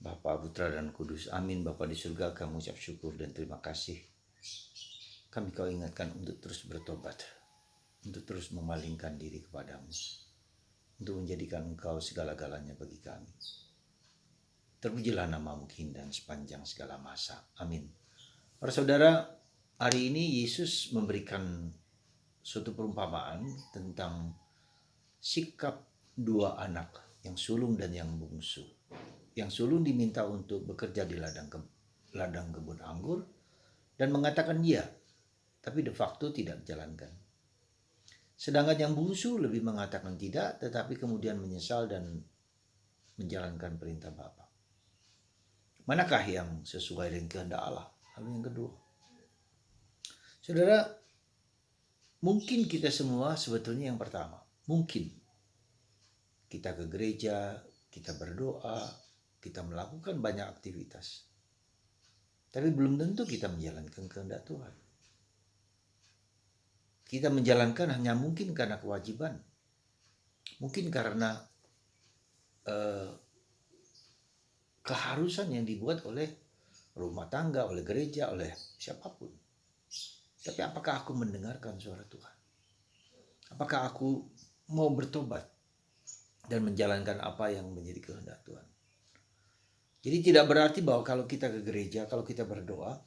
Bapa, Putra, dan Kudus. Amin. Bapa di surga, kami ucap syukur dan terima kasih. Kami kau ingatkan untuk terus bertobat, untuk terus memalingkan diri kepadamu, untuk menjadikan engkau segala-galanya bagi kami. Terpujilah namamu kini dan sepanjang segala masa. Amin. Para saudara, hari ini Yesus memberikan suatu perumpamaan tentang sikap dua anak yang sulung dan yang bungsu. Yang sulung diminta untuk bekerja di ladang kebun anggur dan mengatakan iya, tapi de facto tidak dijalankan. Sedangkan yang bungsu lebih mengatakan tidak, tetapi kemudian menyesal dan menjalankan perintah Bapa. Manakah yang sesuai dengan kehendak Allah? Lalu yang kedua, saudara, mungkin kita semua sebetulnya yang pertama, mungkin kita ke gereja, kita berdoa, kita melakukan banyak aktivitas. Tapi belum tentu kita menjalankan kehendak Tuhan. Kita menjalankan hanya mungkin karena kewajiban. Mungkin karena keharusan yang dibuat oleh rumah tangga, oleh gereja, oleh siapapun. Tapi apakah aku mendengarkan suara Tuhan? Apakah aku mau bertobat dan menjalankan apa yang menjadi kehendak Tuhan? Jadi tidak berarti bahwa kalau kita ke gereja, kalau kita berdoa,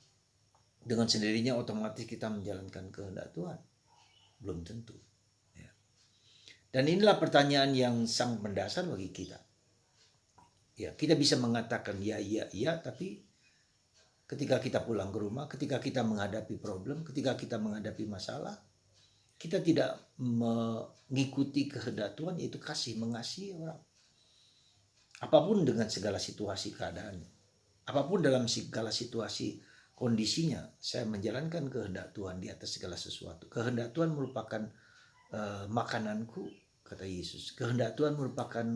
dengan sendirinya otomatis kita menjalankan kehendak Tuhan. Belum tentu. Dan inilah pertanyaan yang sangat mendasar bagi kita. Ya, kita bisa mengatakan ya, tapi ketika kita pulang ke rumah, ketika kita menghadapi problem, ketika kita menghadapi masalah, kita tidak mengikuti kehendak Tuhan, yaitu mengasihi orang. Apapun dengan segala situasi keadaannya, apapun dalam segala situasi kondisinya, saya menjalankan kehendak Tuhan di atas segala sesuatu. Kehendak Tuhan merupakan makananku, kata Yesus. Kehendak Tuhan merupakan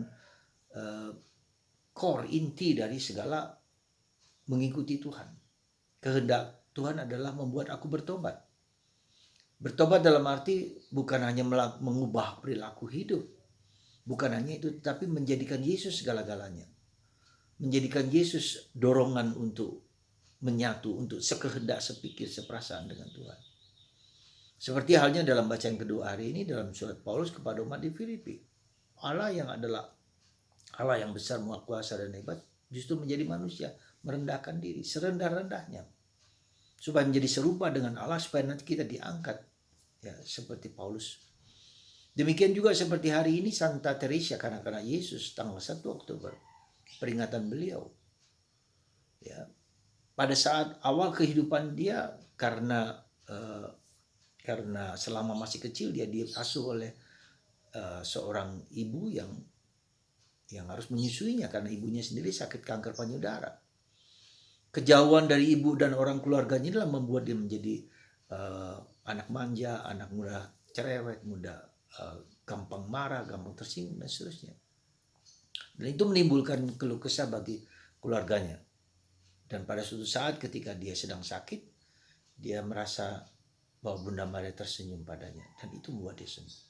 core, inti dari segala mengikuti Tuhan. Kehendak Tuhan adalah membuat aku bertobat. Bertobat dalam arti bukan hanya mengubah perilaku hidup. Bukan hanya itu, tetapi menjadikan Yesus segala-galanya. Menjadikan Yesus dorongan untuk menyatu, untuk sekehendak, sepikir, seperasaan dengan Tuhan. Seperti halnya dalam bacaan kedua hari ini dalam surat Paulus kepada umat di Filipi. Allah yang adalah Allah yang besar, maha kuasa dan hebat, justru menjadi manusia, merendahkan diri serendah-rendahnya, supaya menjadi serupa dengan Allah, supaya nanti kita diangkat, ya, seperti Paulus. Demikian juga seperti hari ini Santa Teresa, kanak-kanak Yesus, tanggal 1 Oktober, peringatan beliau. Ya, pada saat awal kehidupan dia, karena selama masih kecil dia diasuh oleh seorang ibu yang harus menyusuinya karena ibunya sendiri sakit kanker payudara. Kejauhan dari ibu dan orang keluarganya inilah membuat dia menjadi anak manja, anak muda cerewet, muda gampang marah, gampang tersinggung dan seterusnya. Dan itu menimbulkan keluh kesah bagi keluarganya. Dan pada suatu saat ketika dia sedang sakit, dia merasa bahwa Bunda Maria tersenyum padanya, dan itu membuat dia sembuh.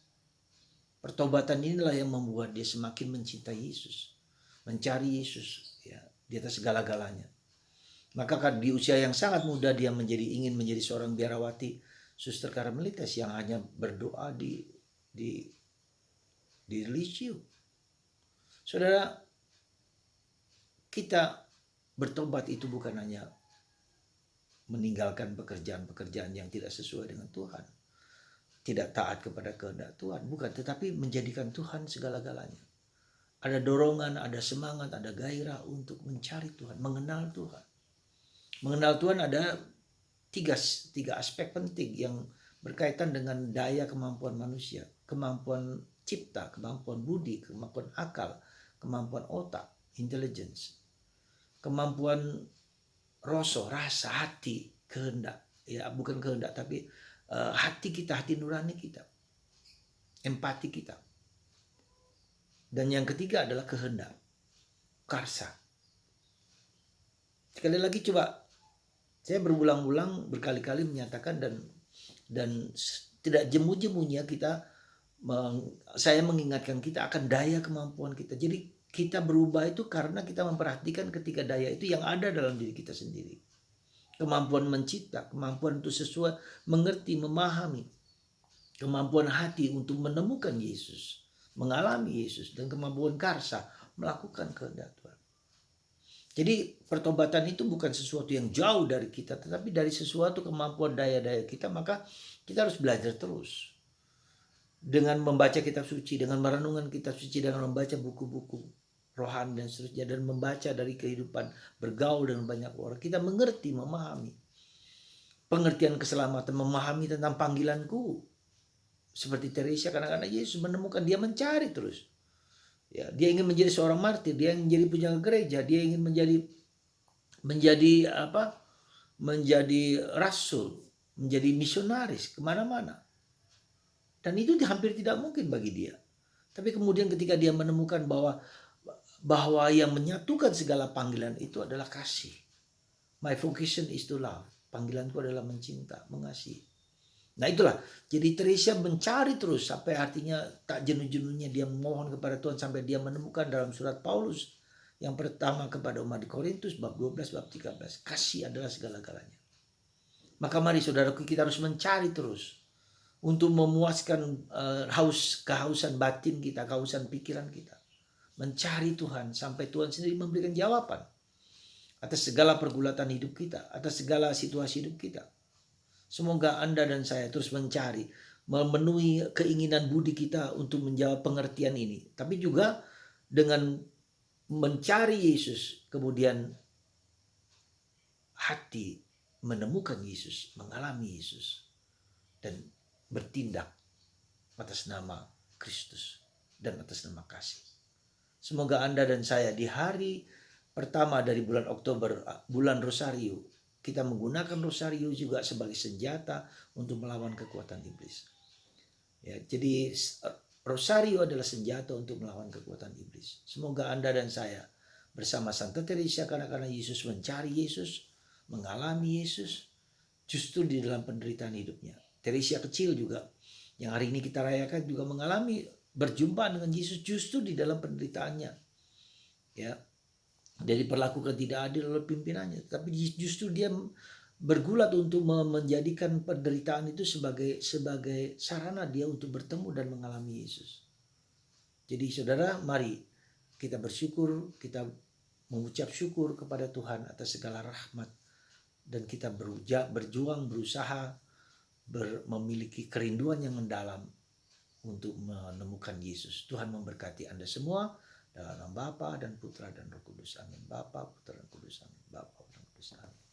Pertobatan inilah yang membuat dia semakin mencintai Yesus, mencari Yesus, ya, di atas segala-galanya. Maka di usia yang sangat muda dia ingin menjadi seorang biarawati, suster karmelites yang hanya berdoa di lisiu. Saudara, kita bertobat itu bukan hanya meninggalkan pekerjaan-pekerjaan yang tidak sesuai dengan Tuhan, tidak taat kepada kehendak Tuhan, bukan, tetapi menjadikan Tuhan segala-galanya. Ada dorongan, ada semangat, ada gairah untuk mencari Tuhan, mengenal Tuhan. Mengenal Tuhan ada tiga aspek penting yang berkaitan dengan daya kemampuan manusia, kemampuan cipta, kemampuan budi, kemampuan akal, kemampuan otak, intelligence, kemampuan rasa, hati, kehendak, ya bukan kehendak tapi hati kita, hati nurani kita, empati kita. Dan yang ketiga adalah kehendak, karsa. Sekali lagi coba, saya berulang-ulang berkali-kali menyatakan dan tidak jemu-jemunya saya mengingatkan kita akan daya kemampuan kita. Jadi Kita berubah itu karena kita memperhatikan ketiga daya itu yang ada dalam diri kita sendiri. Kemampuan mencipta, kemampuan untuk sesuai, mengerti, memahami, kemampuan hati untuk menemukan Yesus, mengalami Yesus, dan kemampuan karsa melakukan kehendak Tuhan. Jadi pertobatan itu bukan sesuatu yang jauh dari kita, tetapi dari sesuatu kemampuan daya-daya kita, maka kita harus belajar terus. Dengan membaca kitab suci, dengan merenungkan kitab suci, dengan membaca buku-buku rohani dan seterusnya, dan membaca dari kehidupan bergaul dengan banyak orang, kita mengerti, memahami pengertian keselamatan, memahami tentang panggilanku. Seperti Teresia, kadang-kadang Yesus menemukan, dia mencari terus. Ya, dia ingin menjadi seorang martir, dia ingin menjadi penjaga gereja, dia ingin menjadi rasul, menjadi misionaris kemana-mana. Dan itu hampir tidak mungkin bagi dia. Tapi kemudian ketika dia menemukan bahwa yang menyatukan segala panggilan itu adalah kasih. My vocation is to love. Panggilanku adalah mencinta, mengasihi. Nah itulah, jadi Teresia mencari terus, sampai artinya tak jenuh-jenuhnya dia memohon kepada Tuhan, sampai dia menemukan dalam surat Paulus yang pertama kepada umat di Korintus bab 12 bab 13, kasih adalah segala-galanya. Maka mari saudaraku, kita harus mencari terus untuk memuaskan kehausan batin kita, kehausan pikiran kita. Mencari Tuhan sampai Tuhan sendiri memberikan jawaban atas segala pergulatan hidup kita, atas segala situasi hidup kita. Semoga Anda dan saya terus mencari, memenuhi keinginan budi kita untuk menjawab pengertian ini. Tapi juga dengan mencari Yesus, kemudian hati menemukan Yesus, mengalami Yesus, dan bertindak atas nama Kristus dan atas nama kasih. Semoga Anda dan saya di hari pertama dari bulan Oktober, bulan Rosario, kita menggunakan Rosario juga sebagai senjata untuk melawan kekuatan iblis. Ya, jadi Rosario adalah senjata untuk melawan kekuatan iblis. Semoga Anda dan saya bersama Santa Teresa, karena Yesus mencari Yesus, mengalami Yesus justru di dalam penderitaan hidupnya. Teresa kecil juga yang hari ini kita rayakan juga mengalami berjumpa dengan Yesus justru di dalam penderitaannya. Ya. Dari perlakukan tidak adil oleh pimpinannya, tapi justru dia bergulat untuk menjadikan penderitaan itu sebagai sarana dia untuk bertemu dan mengalami Yesus. Jadi saudara, mari kita bersyukur, kita mengucap syukur kepada Tuhan atas segala rahmat, dan kita berjuang, berusaha memiliki kerinduan yang mendalam untuk menemukan Yesus. Tuhan memberkati Anda semua. Dalam nama Bapa dan Putra dan Roh Kudus. Amin. Bapa, Putra dan Kudus. Amin. Bapa, Putra dan Kudus. Amin.